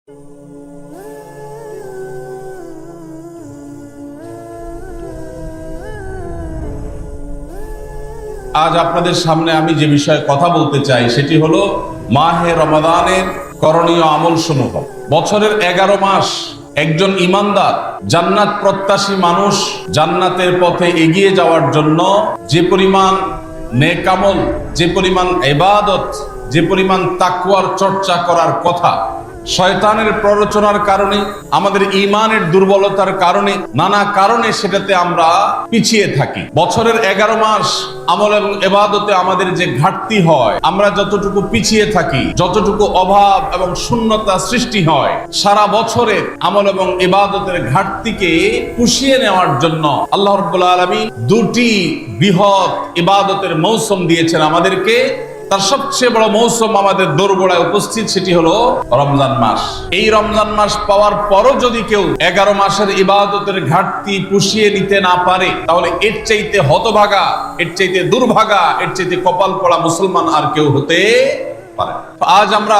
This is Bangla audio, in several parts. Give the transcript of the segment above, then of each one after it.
আজ আপনাদের সামনে আমি যে বিষয়ে কথা বলতে চাই সেটি হলো মাহে রমাদানের করণীয় আমল সমূহ। বছরের 11 মাস একজন ইমানদার জান্নাত প্রত্যাশী মানুষ জান্নাতের পথে এগিয়ে যাওয়ার জন্য যে পরিমাণ নেক আমল, যে পরিমাণ ইবাদত, যে পরিমাণ তাকওয়ার চর্চা করার কথা, শয়তানের প্ররোচনার কারণে, আমাদের ঈমানের দুর্বলতার কারণে, নানা কারণে সেটাতে আমরা পিছিয়ে থাকি। বছরের 11 মাস আমল এবং ইবাদতে আমাদের যে ঘাটতি হয়, আমরা যতটুকু পিছিয়ে থাকি, যতটুকু অভাব এবং শূন্যতা সৃষ্টি হয়, সারা বছরের আমল এবং ইবাদতের ঘাটতিকে পুষিয়ে নেওয়ার জন্য আল্লাহ রাব্বুল আলামিন দুটি বৃহৎ ইবাদতের মৌসুম দিয়েছেন আমাদেরকে। তার সবচেয়ে বড় মৌসুম আমাদের দোরগোড়ায় উপস্থিত, সেটি হলো রমজান মাস। এই রমজান মাস পাওয়ার পরও যদি কেউ 11 মাসের ইবাদতের ঘাটতি পুষিয়ে নিতে না পারে, তাহলে এর চাইতে হতভাগা, এর চাইতে দুর্ভাগা, এর চাইতে কপাল পড়া মুসলমান আর কেউ হতে পারে। আজ আমরা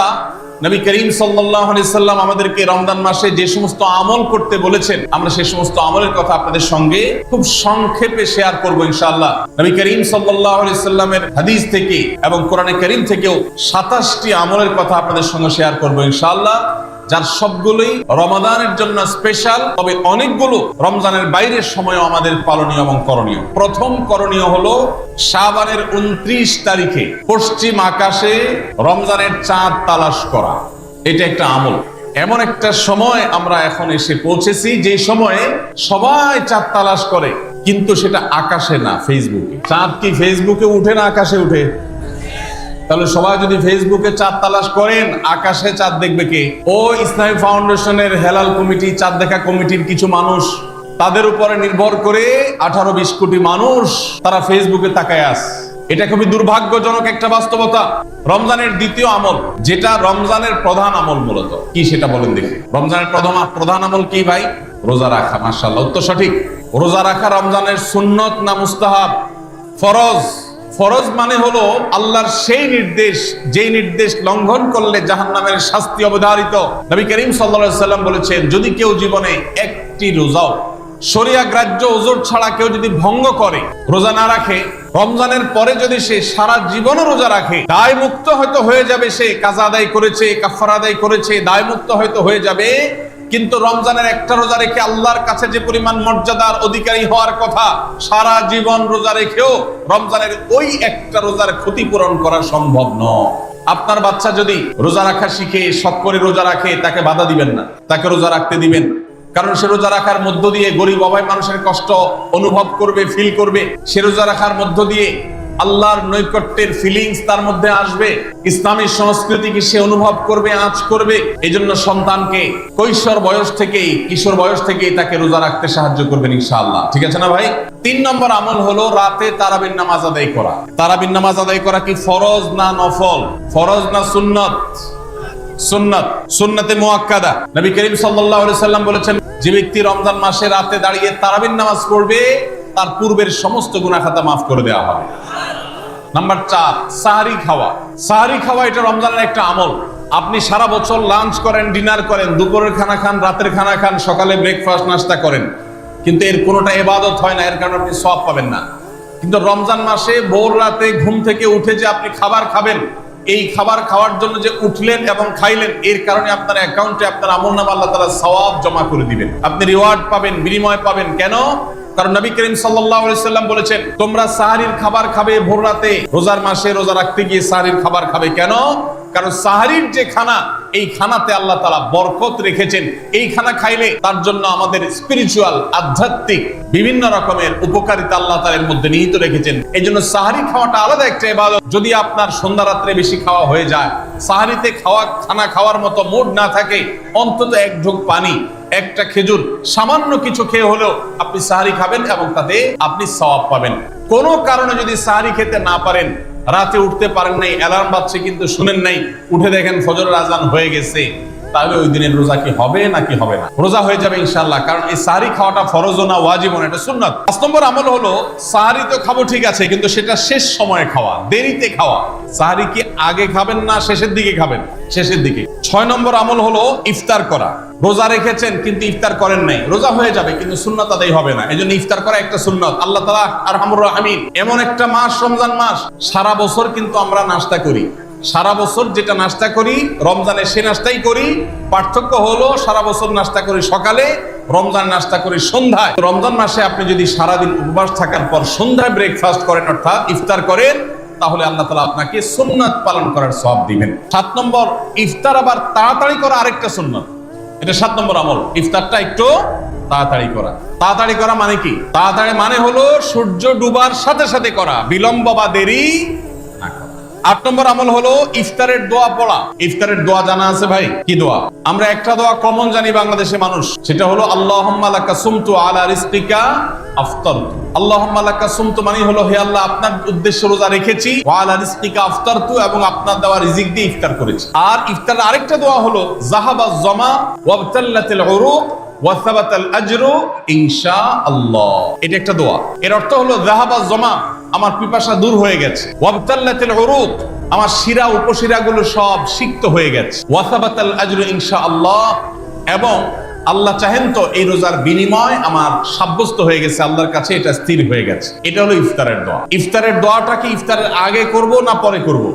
নবী করিম সাল্লাল্লাহু আলাইহি সাল্লাম আমাদেরকে রমজান মাসে যে সমস্ত আমল করতে বলেছেন, আমরা সেই সমস্ত আমলের কথা আপনাদের সঙ্গে খুব সংক্ষেপে শেয়ার করব ইনশাআল্লাহ। নবী করিম সাল্লাল্লাহু আলাইহি সাল্লামের হাদিস থেকে এবং কোরআনে কারীম থেকেও 27টি আমলের কথা আপনাদের সঙ্গে শেয়ার করব ইনশাআল্লাহ, যার সবগুলোই রমাদানের জন্য স্পেশাল, তবে অনেকগুলো রমজানের বাইরের সময়ও আমাদের পালনীয় এবং করণীয়। প্রথম করণীয় হলো শাবানের 29 তারিখে পশ্চিম আকাশে রমজানের চাঁদ তালাশ করা। এটা একটা আমল। এমন একটা সময় আমরা এখন এসে পৌঁছেছি যে সময়ে সবাই চাঁদ তালাশ করে, কিন্তু সেটা আকাশে না, ফেসবুকে। চাঁদ কি ফেসবুকে উঠে না আকাশে উঠে? তাহলে সবাই যদি ফেসবুকে চাঁদ তালাশ করেন, আকাশে চাঁদ দেখবে কে? ও ইসলামী ফাউন্ডেশনের হেলাল কমিটি, চাঁদ দেখা কমিটির কিছু মানুষ, তাদের উপরে নির্ভর করে 18-20 কোটি মানুষ তারা ফেসবুকে তাকায় আছে। এটা খুবই দুর্ভাগ্যজনক একটা বাস্তবতা। রমজানের দ্বিতীয় আমল, যেটা রমজানের প্রধান আমল মূলত কি সেটা বলেন দেখি। রমজানের প্রধান আমল কি ভাই? রোজা রাখা। মাশাআল্লাহ, উত্তর সঠিক। রোজা রাখা রমজানের সুন্নত না মুস্তাহাব? ফরজ। ফরজ মানে হলো আল্লাহর সেই নির্দেশ, যেই নির্দেশ লঙ্ঘন করলে জাহান্নামের শাস্তি অবধারিত। নবী করিম সাল্লাল্লাহু আলাইহি সাল্লাম বলেছেন, যদি কেউ জীবনে একটি রোজাও শরিয়া গ্রাহ্য ওযর ছাড়া কেউ যদি ভঙ্গ করে, রোজা না রাখে, রমজানের পরে যদি সে সারা জীবনও রোজা রাখে, দায় মুক্ত হয়তো হয়ে যাবে। সে কাজা আদায় করেছে, কাফারা আদায় করেছে, দায় মুক্ত হয়তো হয়ে যাবে, কিন্তু রমজানের একটা রোজা রেখে আল্লাহর কাছে যে পরিমাণ মর্যাদার অধিকারী হওয়ার কথা, সারা জীবন রোজা রেখেও রমজানের ওই একটা রোজার ক্ষতিপূরণ করা সম্ভব নয়। আপনার বাচ্চা যদি রোজা রাখা শিখে, শখ করে রোজা রাখে, তাকে বাধা দিবেন না, তাকে রোজা রাখতে দিবেন। কারণ সে রোজা রাখার মধ্য দিয়ে গরিব অভাবী মানুষের কষ্ট অনুভব করবে, ফিল করবে। সে রোজা রাখার মধ্য দিয়ে আল্লাহর নৈকট্যের ফিলিংস তার মধ্যে আসবে, ইসলামী সংস্কৃতিকে সে অনুভব করবে, আঁচ করবে। এই জন্য সন্তানকে কৈশোর বয়স থেকেই, কিশোর বয়স থেকেই তাকে রোজা রাখতে সাহায্য করবেন ইনশাআল্লাহ। ঠিক আছে না ভাই? 3 নম্বর আমল হলো রাতে তারাবির নামাজ আদায় করা। তারাবির নামাজ আদায় করা কি ফরজ না নফল? ফরজ না সুন্নত? সুন্নাত, সুন্নাতে মুআক্কাদা। নবী করিম সাল্লাল্লাহু আলাইহি সাল্লাম বলেছেন, যে ব্যক্তি রমজান মাসে রাতে দাঁড়িয়ে তারাবির নামাজ পড়বে, তার পূর্বের সমস্ত গুনাহ খাতা মাফ করে দেওয়া হবে। নাম্বার 4, সাহরি খাওয়া। সাহরি খাওয়া এটা রমজানের একটা আমল। আপনি সারা বছর লাঞ্চ করেন, ডিনার করেন, দুপুরের খানা খান, রাতের খানা খান, সকালে ব্রেকফাস্ট নাস্তা করেন, কিন্তু এর কোনোটা ইবাদত হয় না, এর কারণে আপনি সওয়াব পাবেন না। কিন্তু রমজান মাসে ভোর রাতে ঘুম থেকে উঠে যে আপনি খাবার খাবেন, এই খাবার খাওয়ার জন্য যে উঠলেন এবং খাইলেন, এর কারণে আপনার অ্যাকাউন্টে আপনার আমলনামা আল্লাহ তাআলা সওয়াব জমা করে দিবেন। আপনি রিওয়ার্ড পাবেন, বিনিময় পাবেন। কেন? কারণ নবী করিম সাল্লাল্লাহু আলাইহি সাল্লাম বলেছেন, তোমরা সাহরির খাবার খাবে ভোর রাতে। রোজার মাসে রোজা রাখতে গিয়ে সাহরির খাবার খাবে। কেন? কারণ সাহরির যে খানা, এই খানাতে আল্লাহ তাআলা বরকত রেখেছেন। এই খানা খাইলে তার জন্য আমাদের স্পিরিচুয়াল, আধ্যাত্মিক বিভিন্ন রকমের উপকারিতা আল্লাহ তাআলা এর মধ্যে নিহিত রেখেছেন। এই জন্য সাহরি খাওয়াটা আলাদা একটা ইবাদত। যদি আপনার সন্ধ্যা রাত্রে বেশি খাওয়া হয়ে যায়, সাহরিতে খানা খাওয়ার মতো মুড না থাকে, অন্তত 1 ঢোক পানি, একটা খেজুর, সামান্য কিছু খেয়ে হলেও আপনি সাহরি খাবেন এবং তাতে আপনি সওয়াব পাবেন। কোনো কারণে যদি সাহরি খেতে না পারেন, রাতে উঠতে পারেন নাই, অ্যালার্ম বাজছে কিন্তু শুনেন নাই, উঠে দেখেন ফজরের আজান হয়ে গেছে, তাহলে ওই দিনের রোজা কি হবে নাকি হবে না? রোজা হয়ে যাবে ইনশাআল্লাহ, কারণ এই সাহারি খাওয়াটা ফরজ না, ওয়াজিব না, এটা সুন্নাত। 5 নম্বর আমল হলো সাহারি তো খাবো ঠিক আছে, কিন্তু সেটা শেষ সময়ে খাওয়া, দেরিতে খাওয়া। সাহারি কি আগে খাবেন না শেষের দিকে খাবেন? শেষের দিকে। 6 নম্বর আমল হলো ইফতার করা। রোজা রেখেছেন কিন্তু ইফতার করেন নাই, রোজা হয়ে যাবে কিন্তু সুন্নাত আদায় হবে না। এজন্য ইফতার করা একটা সুন্নাত। আল্লাহ তাআলা আরহামুর রাহিমিন, এমন একটা মাস রমজান মাস, সারা বছর কিন্তু আমরা নাস্তা করি, সারা বছর যেটা নাস্তা করি রমজানে সে নাস্তাই করি। পার্থক্য হলো সারা বছর নাস্তা করি সকালে, রমজান নাস্তা করি সন্ধ্যায়। রমজান মাসে আপনি যদি সারাদিন উপবাস থাকার পর সন্ধ্যায় ব্রেকফাস্ট করেন, অর্থাৎ ইফতার করেন, তাহলে আল্লাহ তাআলা আপনাকে সুন্নাত পালন করার সওয়াব দিবেন। 7 নম্বর, ইফতার আবার তাড়াতাড়ি করা আরেকটা সুন্নাত। এটা 7 নম্বর আমল, ইফতারটা একটু তাড়াতাড়ি করা। তাড়াতাড়ি করা মানে কি? তাড়াতাড়ি মানে হলো সূর্য ডুবার সাথে সাথে করা, বিলম্ব বা দেরি না করা। 8 নম্বর আমল হলো ইফতারের দোয়া পড়া। ইফতারের দোয়া জানা আছে ভাই? কি দোয়া? আমরা একটা দোয়া কমন জানি বাংলাদেশে মানুষ, সেটা হলো আল্লাহুম্মা লাকা সুমতু আলা রিজকিকা আফতারতু। আল্লাহুম্মা লাকা সুমতু মানে হলো, হে আল্লাহ আপনার উদ্দেশ্যে রোজা রেখেছি, ওয়া আলা রিজকিকা আফতারতু, এবং আপনার দেওয়া রিজিক দিয়ে ইফতার করেছি। আর ইফতারের আরেকটা দোয়া হলো যাহাবাজ জামা ওয়াবতাল্লাতিল উরুক ওয়া সাবাতাল আজরু ইনশাআল্লাহ। এটা একটা দোয়া। এর অর্থ হলো যাহাবাজ জামা, আমার পিপাসা দূর হয়ে গেছে, ওয়াবতাল্লাতিল উরুক, আমার শিরা উপশিরাগুলো সব সিক্ত হয়ে গেছে, ওয়া সাবাতাল আজরু ইনশাআল্লাহ, এবং আল্লাহ চাহেন তো এই রোজার বিনিময় আমার সাব্যস্ত হয়ে গেছে আল্লাহর কাছে, এটা স্থির হয়ে গেছে। এটা হলো ইফতারের দোয়া। ইফতারের দোয়াটা কি ইফতারের আগে করব না পরে করব?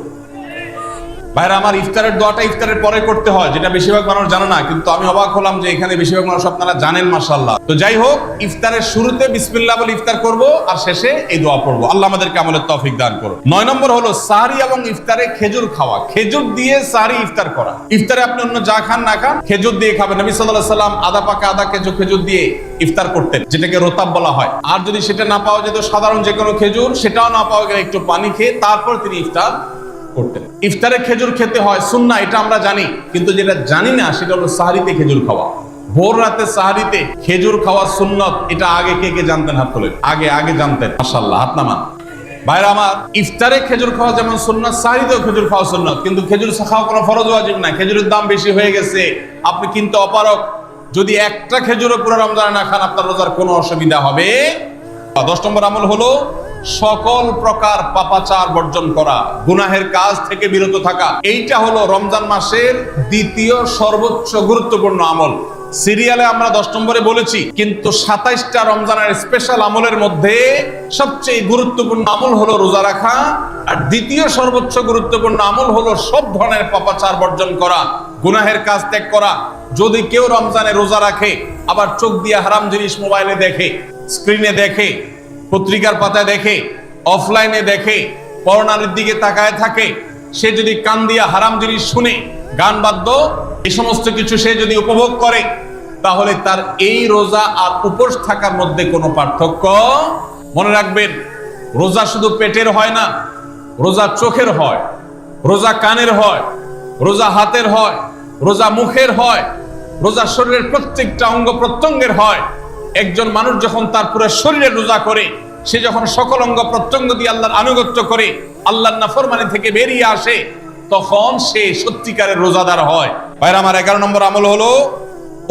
ভাইরা আমার, ইফতারের দোয়াটা ইফতারের পরে করতে হয়, যেটা বেশিরভাগ মানুষ জানে না, কিন্তু আমি অবাক হলাম যে এখানে বেশিরভাগ মানুষ আপনারা জানেন, মাশাআল্লাহ। তো যাই হোক, ইফতারের শুরুতে বিসমিল্লাহ বলে ইফতার করব, আর শেষে এই দোয়া পড়বো। আল্লাহ আমাদেরকে আমলের তৌফিক দান করুন। 9 নম্বর হলো সাহরি এবং ইফতারে খেজুর খাওয়া। খেজুর দিয়ে সাহরি ইফতার করা। ইফতারে আপনি অন্য যা খান না খান, খেজুর দিয়ে খাবেন। নবী সাল্লাল্লাহু আলাইহি সাল্লাম আদা পাকা আদা খেজুর দিয়ে ইফতার করতেন, যেটাকে রোতাব বলা হয়। আর যদি সেটা না পাওয়া যেত, সাধারণ যে কোনো খেজুর, সেটাও না পাওয়া গেলে একটু পানি খেয়ে তারপর তিনি ইফতার করতেন। ইফতারে খেজুর খেতে হয় সুন্নাহ, এটা আমরা জানি, কিন্তু যেটা জানি না সেটা হলো সাহরিতে খেজুর খাওয়া। ভোর রাতে সাহরিতে খেজুর খাওয়া সুন্নাত। এটা আগে কে কে জানতেন? হাত তোলেন। আগে জানতেন? মাশাআল্লাহ, হাত নামান। ভাইরা আমার, ইফতারে খেজুর খাওয়া যেমন সুন্নাত, সাহরিতেও খেজুর খাওয়া সুন্নাত, কিন্তু খেজুর খাওয়া কোনো ফরজ ওয়াজিব না। খেজুরের দাম বেশি হয়ে গেছে, আপনি কিনতে অপারগ। যদি একটা খেজুরও পুরো রমজানে না খান, আপনার রোজার কোনো অসুবিধা হবে। 10 নম্বর আমল হলো সকল প্রকার পাপাচার বর্জন করা, গুনাহের কাজ থেকে বিরত থাকা। এইটা হলো রমজান মাসের দ্বিতীয় সর্বোচ্চ গুরুত্বপূর্ণ আমল। সিরিয়ালে আমরা 10 নম্বরে বলেছি, কিন্তু 27টা রমজানের স্পেশাল আমলের মধ্যে সবচেয়ে গুরুত্বপূর্ণ আমল হলো রোজা রাখা, আর দ্বিতীয় সর্বোচ্চ গুরুত্বপূর্ণ আমল হলো সব ধরনের পাপাচার বর্জন করা, গুনাহের কাজ ত্যাগ করা। যদি কেউ রমজানে রোজা রাখে, আবার চোখ দিয়ে হারাম জিনিস মোবাইলে দেখে, স্ক্রিনে দেখে, পত্রিকার পাতায় দেখে, অফলাইনে দেখে, পর্নোর দিকে তাকায় থাকে, সে যদি কান দিয়া হারাম জিনিস শুনে, গান বাদ্য, এই সমস্ত কিছু সে যদি উপভোগ করে, তাহলে তার এই রোজা আর উপোস থাকার মধ্যে কোনো পার্থক্য। মনে রাখবেন, রোজা শুধু পেটের হয় না, রোজা চোখের হয়, রোজা কানের হয়, রোজা হাতের হয়, রোজা মুখের হয়, রোজা শরীরের প্রত্যেকটা অঙ্গ প্রত্যঙ্গের হয়। একজন মানুষ যখন তার পুরো শরীরে রোজা করে, সে যখন সকল অঙ্গ প্রত্যঙ্গ দিয়ে আল্লাহর আনুগত্য করে, আল্লাহর নাফরমানি থেকে বেরিয়ে আসে, তখন সে সত্যিকারের রোজাদার হয়। ভাইরা আমার, 11 নম্বর আমল হলো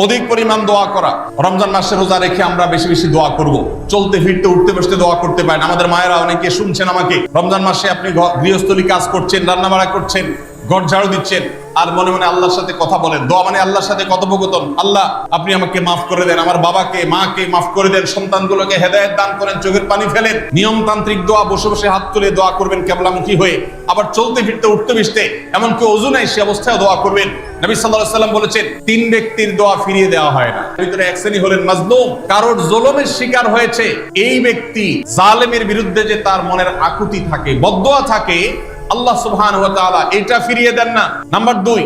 অধিক পরিমাণ দোয়া করা। রমজান মাসে রোজা রেখে আমরা বেশি বেশি দোয়া করব। চলতে ফিরতে উঠতে বসতে দোয়া করতে পারেন। আমাদের মায়েরা অনেকে শুনছেন আমাকে, রমজান মাসে আপনি গৃহস্থলী কাজ করছেন, রান্না বাড়া করছেন, ঘর ঝাড়ু দিচ্ছেন, আর মনে মনে আল্লাহর সাথে কথা বলেন। দোয়া মানে আল্লাহর সাথে কথোপকথন। আল্লাহ, আপনি আমাকে মাফ করে দেন, আমার বাবাকে মাকে মাফ করে দেন, সন্তানগুলোকে হেদায়েত দান করেন, চোখের পানি ফেলেন। নিয়মতান্ত্রিক দোয়া, বসে বসে হাত তুলে দোয়া করবেন কিবলামুখী হয়ে। আবার চলতে ফিরতে উঠতে বসতে, এমনকি ওযু নাই সে অবস্থায় দোয়া করবেন। নবী সাল্লাল্লাহু আলাইহি ওয়াসাল্লাম বলেছেন, 3 ব্যক্তির দোয়া ফিরিয়ে দেওয়া হয় না। ভিতরে এক শ্রেণী হলেন মাজলুম, কারোর জুলুমের শিকার হয়েছে। এই ব্যক্তি জালেমের বিরুদ্ধে যে তার মনের আকুতি থাকে, বদদোয়া থাকে, আল্লাহ সুবহানাহু ওয়া তাআলা এটা ফিরিয়ে দেন না। নাম্বার 2,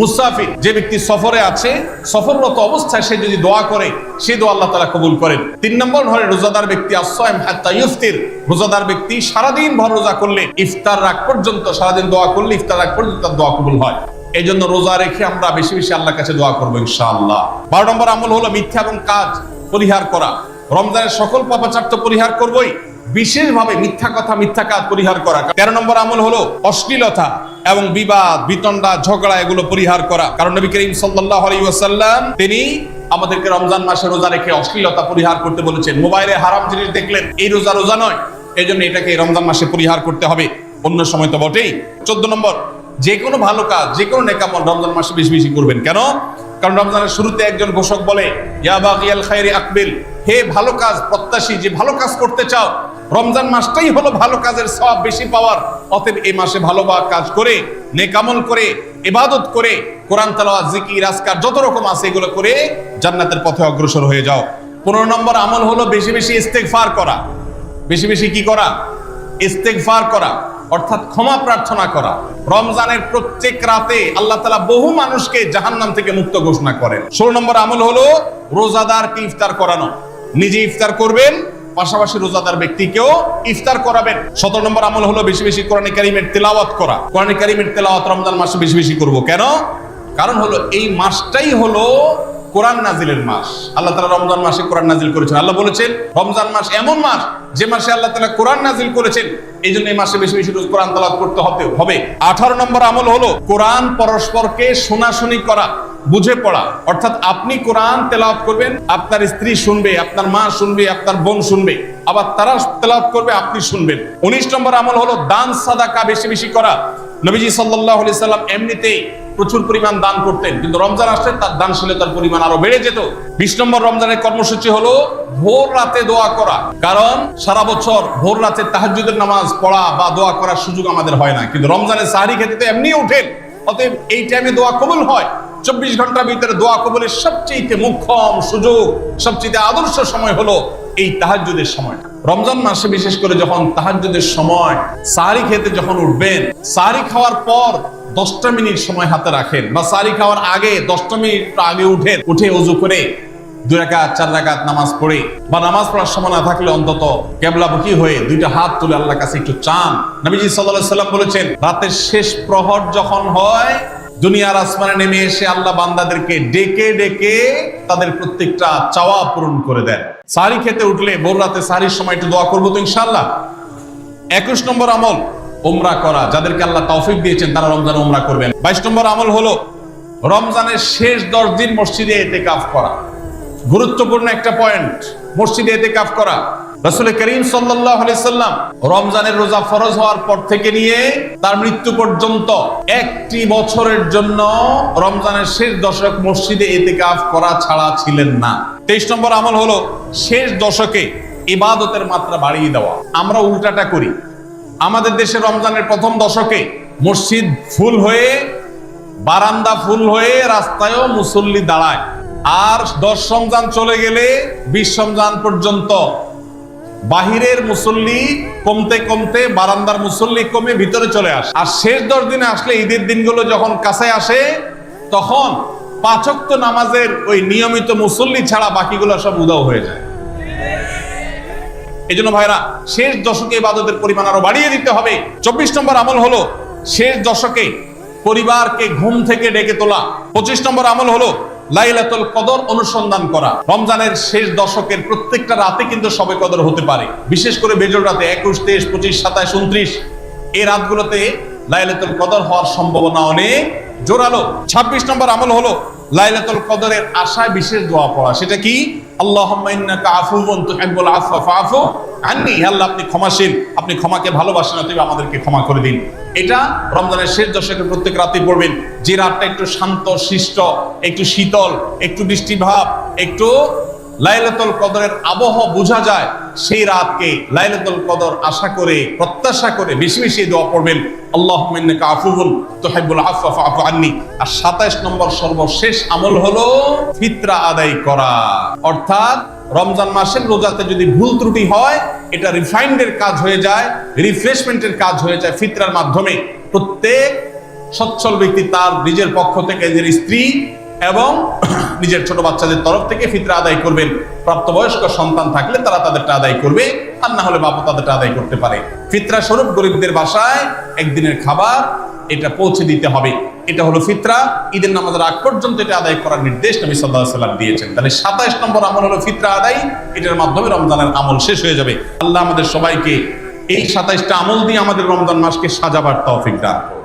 মুসাফির, যে ব্যক্তি সফরে আছে, সফররত অবস্থায় সে যদি দোয়া করে, সে দোয়া আল্লাহ তাআলা কবুল করেন। 3 নম্বর হলো রোজাদার ব্যক্তি, as-সাইম হাত্তা ইফতির, রোজাদার ব্যক্তি সারাদিন ভর রোজা করলে, ইফতার রাগ পর্যন্ত, সারাদিন দোয়া করলে ইফতার রাগ পর্যন্ত তার দোয়া কবুল হয়। এই জন্য রোজা রেখে আমরা বেশি বেশি আল্লাহর কাছে দোয়া করবো ইনশাআল্লাহ। 12 নম্বর আমল হলো মিথ্যা এবং কাজ পরিহার করা। রমজানের সকল পাপাচার তো পরিহার করবই, বিশেষভাবে মিথ্যা কথা মিথ্যা কাজ পরিহার করা। 13 নম্বর আমল হলো অশ্লীলতা এবং বিবাদ বিতণ্ডা ঝগড়া এগুলো পরিহার করা। কারণ নবী করিম সাল্লাল্লাহু আলাইহি ওয়াসাল্লাম তিনি আমাদেরকে রমজান মাসে রোজা রেখে অশ্লীলতা পরিহার করতে বলেছেন। মোবাইলে হারাম জিনিস দেখলেন, এই রোজা রোজা নয়, এই জন্য এটাকে রমজান মাসে পরিহার করতে হবে, অন্য সময় তো বটেই। 14 নম্বর, যে কোনো ভালো কাজ যে কোনো নেকামল রমজান মাসে বেশি বেশি করবেন। কেন? কারণ রমজানের শুরুতে একজন ঘোষক বলে, ইয়া বাগিয়াল খায়রি আকবিল, হে ভালো কাজ প্রত্যাশী, যে ভালো কাজ করতে চাও, রমজান মাসটাই হলো ভালো কাজের সওয়াব বেশি পাওয়ার। অতএব এই মাসে ভালো কাজ করে, নেকামল করে, ইবাদত করে, কোরআন তেলাওয়াত, জিকির, আজকার যত রকম আছে এগুলো করে জান্নাতের পথে অগ্রসর হয়ে যাও। 15 নম্বর আমল হলো বেশি বেশি ইস্তেগফার করা। বেশি বেশি কি করা? ইস্তেগফার করা, অর্থাৎ ক্ষমা প্রার্থনা করা। রমজানের প্রত্যেক রাতে আল্লাহ তাআলা বহু মানুষকে জাহান্নাম থেকে মুক্ত ঘোষণা করেন। 16 নম্বর আমল হলো রোজাদারকে ইফতার করানো। নিজে ইফতার করবেন, পাশাপাশি রোজাদার ব্যক্তিকেও ইফতার করাবেন। 17 নম্বর আমল হলো বেশি বেশি কোরআন কারীমের তেলাওয়াত করা। কোরআন কারীমের তেলাওয়াত রমজান মাসে বেশি বেশি করব। কেন? কারণ হলো এই মাসটাই হলো কোরআন নাজিলের মাস। আল্লাহ তাআলা রমজান মাসে কোরআন নাজিল করেছেন। আল্লাহ বলেছেন রমজান মাস এমন মাস যে মাসে আল্লাহ তাআলা কোরআন নাজিল করেছেন, এই জন্য এই মাসে বেশি বেশি কোরআন তেলাওয়াত করতে হবে। 18 নম্বর আমল হলো কোরআন পরস্পরকে শোনাশুনি করা, বুঝে পড়া। অর্থাৎ আপনি কোরআন তেলাওয়াত করবেন, আপনার স্ত্রী শুনবে, আপনার মা শুনবে, আপনার বোন শুনবে, আবার তারা তেলাওয়াত করবে, আপনি শুনবেন। 19 নম্বর আমল হলো দান সাদাকা বেশি বেশি করা। নবীজি সাল্লাল্লাহু আলাইহি সাল্লাম এমনিতেই প্রচুর পরিমাণ দান করতেন, কিন্তু রমজান আসলে তার দানশীলতার পরিমাণ আরো বেড়ে যেত। 20 নম্বর রমজানের কর্মসূচি হলো ভোর রাতে দোয়া করা। কারণ সারা বছর ভোর রাতে তাহাজ্জুদের নামাজ পড়া বা দোয়া করার সুযোগ আমাদের হয় না, কিন্তু রমজানের সাহরি খেতে তো এমনি ওঠেন। অতএব এই টাইমে দোয়া কবুল হয়। 24 ঘন্টার ভিতরে দোয়া কবুলের সবচেয়ে মুখ্যম সুযোগ, সবচেয়ে আদর্শ সময় হলো এই তাহাজ্জুদের সময়। রমজান মাসে বিশেষ করে যখন তাহাজ্জুদের সময় সাহরি খেতে যখন উঠবেন, সাহরি খাওয়ার পর 10টা মিনিট সময় হাতে রাখেন, বা সাহরি খাওয়ার আগে 10টা মিনিট আগে উঠে ওযু করে 2 রাকাত 4 রাকাত নামাজ পড়ে, বা নামাজ পড়ার সময় না থাকলে অন্তত কিবলামুখী হয়ে 2টা হাত তুলে আল্লাহর কাছে একটু চান। নবীজি সাল্লাল্লাহু আলাইহি সাল্লাম বলেছেন, রাতের শেষ প্রহর যখন হয়, দুনিয়ার আসমানে নেমে এসে আল্লাহ বান্দাদেরকে ডেকে ডেকে তাদের প্রত্যেকটা চাওয়া পূরণ করে দেন। সাহরি খেতে উঠলে ভোর রাতে সাহরির সময় একটু দোয়া করবো তো ইনশাআল্লাহ। 21 নম্বর আমল উমরা করা। যাদেরকে আল্লাহ তৌফিক দিয়েছেন তারা রমজানে উমরা করবেন। 22 নম্বর আমল হলো রমজানের শেষ 10 দিন মসজিদে ইতিকাফ করা। গুরুত্বপূর্ণ একটা পয়েন্ট, মসজিদে ইতিকাফ করা। রাসূল করিম সাল্লাল্লাহু আলাইহি সাল্লাম রমজানের রোজা ফরজ হওয়ার পর থেকে নিয়ে তার মৃত্যু পর্যন্ত একটি বছরের জন্য রমজানের শেষ দশক মসজিদে ইতিকাফ করা ছাড়া ছিলেন না। 23 নম্বর আমল হলো শেষ দশকে ইবাদতের মাত্রা বাড়িয়ে দেওয়া। আমরা উল্টাটা করি। আমাদের দেশে রমজানের প্রথম দশকে মসজিদ ফুল হয়ে, বারান্দা ফুল হয়ে, রাস্তায়ও মুসল্লি দাঁড়ায়। আর 10 রমজান চলে গেলে 20 রমজান পর্যন্ত বাহিরের মুসল্লি কমতে কমতে বারান্দার মুসল্লি কমে ভিতরে চলে আসে। আর শেষ 10 দিনে আসলে, ঈদের দিনগুলো যখন কাছে আসে, তখন 5 ওয়াক্ত নামাজের ওই নিয়মিত মুসল্লি ছাড়া বাকিগুলো সব উধাও হয়ে যায়। এই জন্য ভাইরা, শেষ দশকে ইবাদতের পরিমাণ আরো বাড়িয়ে দিতে হবে। 24 নম্বর আমল হলো শেষ দশকে পরিবারকে ঘুম থেকে ডেকে তোলা। 25 নম্বর আমল হলো লাইলাতুল কদর অনুসন্ধান করা। রমজানের শেষ দশকের প্রত্যেকটা রাতে কিন্তু শবে কদর হতে পারে, বিশেষ করে বেজর রাতে 21, 23, 25, 27, 29 এই রাতগুলোতে লাইলাতুল কদর হওয়ার সম্ভাবনা অনেক জোরালো। 26 নম্বর আমল হলো লাইলাতুল কদরের আশায় বিশেষ দোয়া পড়া। সেটা কি? আল্লাহুম্মা ইন্নাকা আফুউন তুহিব্বুল আফওয়া ফাআফু আন্নী। আল্লাহ আপনি ক্ষমাশীল, আপনি ক্ষমাকে ভালোবাসেন, অতএব আমাদেরকে ক্ষমা করে দিন। এটা রমজানের শেষ দশকের প্রত্যেক রাতে পড়বেন। যে রাতটা একটু শান্ত শিষ্ট, একটু শীতল, একটু বৃষ্টিভাব, একটু লাইলাতুল কদরের আবহ বোঝা যায়, সেই রাতকে লাইলাতুল কদর আশা করে, প্রত্যাশা করে বেশি বেশি দোয়া পড়বেন, আল্লাহুম্মা ইন্নাকা আফুউন তুহিব্বুল আফওয়া ফাআফু আন্নী। আর 27 নম্বর সর্বশেষ আমল হলো ফিতরা আদায় করা। অর্থাৎ রমজান মাসের রোজাতে যদি ভুল ত্রুটি হয়, এটা রিফাইন্ডের কাজ হয়ে যায়, রিফ্রেশমেন্টের কাজ হয়ে যায় ফিতরার মাধ্যমে। প্রত্যেক সচ্ছল ব্যক্তি তার নিজের পক্ষ থেকে, নিজের স্ত্রী এবং নিজের ছোট বাচ্চাদের তরফ থেকে ফিতরা আদায় করবেন। প্রাপ্তবয়স্ক সন্তান থাকলে তারা তাদেরটা আদায় করবে, আর না হলে বাবা তাদেরটা আদায় করতে পারে। ফিতরা স্বরূপ গরিবদের বাসায় একদিনের খাবার এটা পৌঁছে দিতে হবে। এটা হলো ফিতরা। ঈদের নামাজের আগ পর্যন্ত এটা আদায় করার নির্দেশ নবী সাল্লাল্লাহু আলাইহি ওয়াসাল্লাম দিয়েছেন। তাহলে 27 নম্বর আমল হলো ফিতরা আদায়। এটার মাধ্যমে রমজানের আমল শেষ হয়ে যাবে। আল্লাহ আমাদের সবাইকে এই 27টা আমল দিয়ে আমাদের রমজান মাসকে সাজাবার তৌফিক দান করুন।